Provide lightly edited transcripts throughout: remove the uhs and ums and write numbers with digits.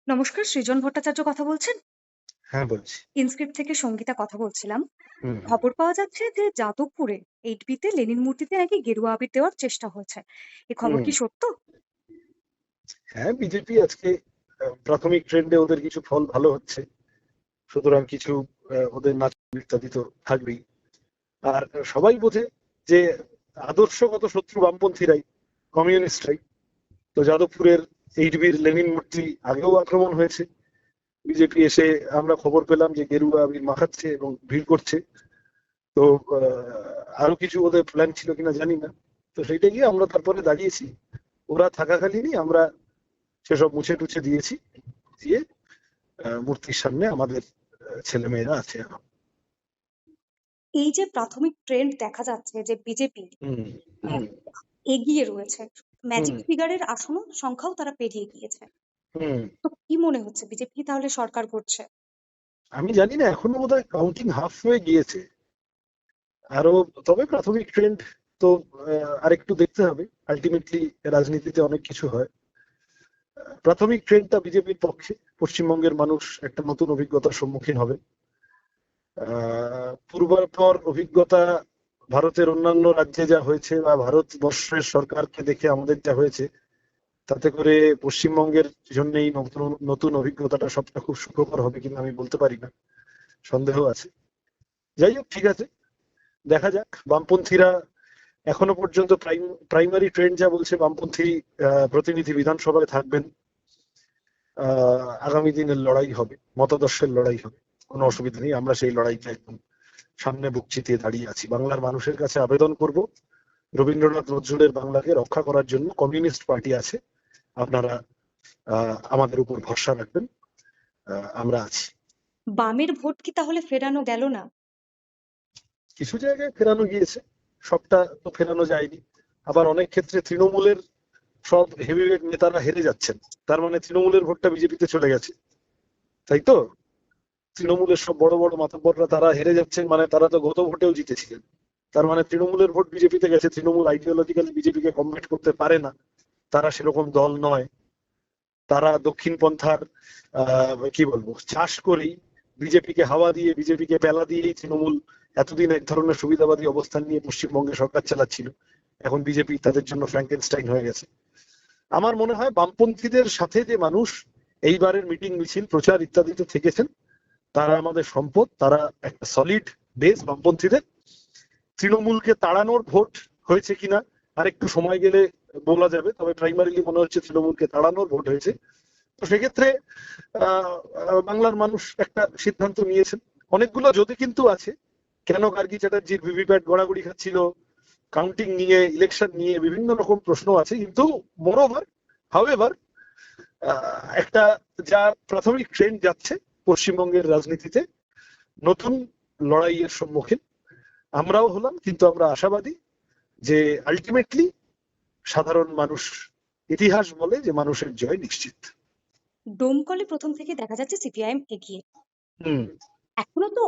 নমস্কার, সৃজন ভট্টাচার্য কথা বলছেন? হ্যাঁ, বলছি। ইনস্ক্রিপ্ট থেকে সঙ্গীতা কথা বলছিলাম। হুম, হুম। খবর পাওয়া যাচ্ছে যে যাদবপুরে 8B তে লেনিন মূর্তিতে নাকি গেরুয়া আবির দেওয়ার চেষ্টা হয়েছে। এ খবর হুম। কি সত্য? হ্যাঁ, বিজেপি আজকে প্রাথমিক ট্রেন্ডে ওদের কিছু ফল ভালো হচ্ছে। সুতরাং কিছু ওদের নাচ ইত্যাদি তো থাকবেই। আর সবাই বোঝে যে আদর্শগত শত্রু বামপন্থীরাই, কমিউনিস্টরাই। তো যাদবপুরের এইচবির লেনিন মূর্তি আগেও আক্রমণ হয়েছে। বিজেপি এসে আমরা খবর পেলাম যে গেরুয়া আবির মাখাচ্ছে এবং ভিড় করছে। তো আরো কিছু ওদের প্ল্যান ছিল কিনা জানি না। তো সেইটা গিয়ে আমরা তারপরে দাঁড়িয়েছি। ওরা থাকাকালীনই আমরা সেসব মুছে টুছে দিয়েছি। দিয়ে মূর্তির সামনে আমাদের ছেলেমেয়েরা আছে এখন। এই যে প্রাথমিক ট্রেন্ড দেখা যাচ্ছে যে বিজেপি হুম, হুম, এগিয়ে রয়েছে, ম্যাজিক হুম, ফিগারের আসন সংখ্যাও তারা পেরিয়ে গিয়েছে, হুম। তো কি মনে হচ্ছে বিজেপি তাহলে সরকার করছে? আমি জানি না, এখনো বোধহয় কাউন্টিং হাফ হয়ে গিয়েছে আরো। তবে প্রাথমিক ট্রেন্ড তো আরেকটু দেখতে হবে। আলটিমেটলি রাজনীতিতে অনেক কিছু হয়। প্রাথমিক ট্রেন্ডটা বিজেপির পক্ষে। পশ্চিমবঙ্গের মানুষ একটা নতুন অভিজ্ঞতার সম্মুখীন হবে। পূর্বাপর অভিজ্ঞতা ভারতের অন্যান্য রাজ্যে যা হয়েছে বা ভারতবর্ষের সরকারকে দেখে আমাদের যা হয়েছে, তাতে করে পশ্চিমবঙ্গের জন্যই নতুন নতুন অভিজ্ঞতাটা সবটা খুব সুখকর হবে কিনা আমি বলতে পারি না, সন্দেহ আছে। যাই হোক, ঠিক আছে, দেখা যাক। বামপন্থীরা এখনো পর্যন্ত প্রাইমারি ট্রেন্ড যা বলছে, বামপন্থী প্রতিনিধি বিধানসভায় থাকবেন। আগামী দিনের লড়াই হবে, মতাদর্শের লড়াই হবে। কোনো অসুবিধা নেই, আমরা সেই লড়াইতে একদম সামনে বুক চিতিয়ে দাঁড়িয়ে আছি। বাংলার মানুষের কাছে আবেদন করব, রবীন্দ্রনাথ নজরুলের বাংলাকে রক্ষা করার জন্য কমিউনিস্ট পার্টি আছে, আপনারা আমাদের উপর ভরসা রাখবেন। আমরা আছি। বামের ভোট কি তাহলে ফেরানো গেল না? কিছু জায়গায় ফেরানো গিয়েছে, সবটা তো ফেরানো যায়নি। আবার অনেক ক্ষেত্রে তৃণমূলের সব হেভিওয়েট নেতারা হেরে যাচ্ছেন, তার মানে তৃণমূলের ভোটটা বিজেপিতে চলে গেছে, তাই তো? তৃণমূলের সব বড় বড় মাতব্বররা তারা হেরে যাচ্ছেন, মানে তারা তো গত ভোটেও জিতেছিলেন। তার মানে তৃণমূলের ভোট বিজেপিতে গেছে। তৃণমূল আইডিওলজিক্যালি বিজেপিকে কমপ্লিট করতে পারে না, তারা সেরকম দল নয়। তারা দক্ষিণ পন্থার কি বলবো, চাষ করেই, বিজেপিকে হাওয়া দিয়ে, বিজেপিকে পেলা দিয়েই তৃণমূল এতদিন এক ধরনের সুবিধাবাদী অবস্থান নিয়ে পশ্চিমবঙ্গে সরকার চালাচ্ছিল। এখন বিজেপি তাদের জন্য ফ্র্যাঙ্কেনস্টাইন হয়ে গেছে। আমার মনে হয় বামপন্থীদের সাথে যে মানুষ এইবারের মিটিং মিছিল প্রচার ইত্যাদিতে থেকেছেন, তারা আমাদের সম্পদ। তারা একটা সলিড বেস বামপন্থীদের। তৃণমূলকে তাড়ানোর ভোট হয়েছে কিনা আর একটু সময় গেলে বলা যাবে, তবে প্রাইমারিলি মনে হচ্ছে তৃণমূলকে তাড়ানোর ভোট হয়েছে। তো সেক্ষেত্রে বাংলার মানুষ একটা সিদ্ধান্ত নিয়েছেন। অনেকগুলো যদি কিন্তু আছে। কেন গার্গী চ্যাটার্জির ভিভিপ্যাট গড়াগড়ি খাচ্ছিল, কাউন্টিং নিয়ে, ইলেকশন নিয়ে বিভিন্ন রকম প্রশ্ন আছে, কিন্তু মোরওভার, হাউএভার, একটা যা প্রাথমিক ট্রেন্ড যাচ্ছে পশ্চিমবঙ্গের রাজনীতিতে, নতুন লড়াইয়ের সম্মুখীন আমরাও হলাম। কিন্তু আমরা আশাবাদী যে আলটিমেটলি সাধারণ মানুষ, ইতিহাস বলে যে মানুষের জয় নিশ্চিত। ডোমকলে প্রথম থেকে দেখা যাচ্ছে সিপিআইএম এগিয়ে, হুম। এখনো তো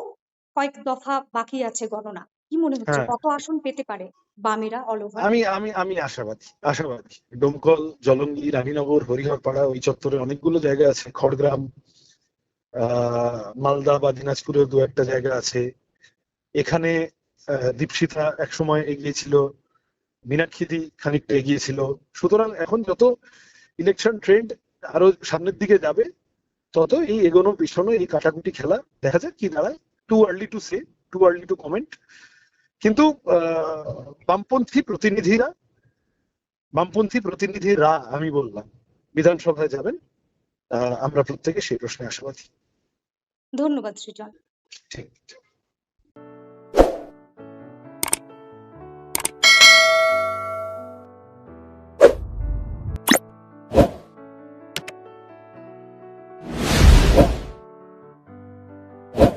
কয়েক দফা বাকি আছে গণনা। কি মনে হচ্ছে হ্যাঁ, কত আসন পেতে পারে বামেরা অল ওভার? আমি আমি আমি আশাবাদী, আশাবাদী। ডোমকল, জলঙ্গি, রানীনগর, হরিহরপাড়া, ওই চত্বরে অনেকগুলো জায়গা আছে। খড়গ্রাম, মালদা বা দিনাজপুরের দু একটা জায়গা আছে। এখানে দীপশিতা একসময় এগিয়েছিল, মীনাক্ষীদি খানিকটা এগিয়েছিল। সুতরাং এখন যত ইলেকশন ট্রেন্ড আরো সামনের দিকে যাবে, তত এই এগোনো পিছনো এই কাটাকুটি খেলা দেখা যাক কি দাঁড়ায়। Too early to say, too early two comment. কিন্তু বামপন্থী প্রতিনিধিরা, বামপন্থী প্রতিনিধিরা আমি বললাম, বিধানসভায় যাবেন। আমরা প্রত্যেকে সেই প্রশ্নে আশাবাদী। ধন্যবাদ সৃজন। ঠিক।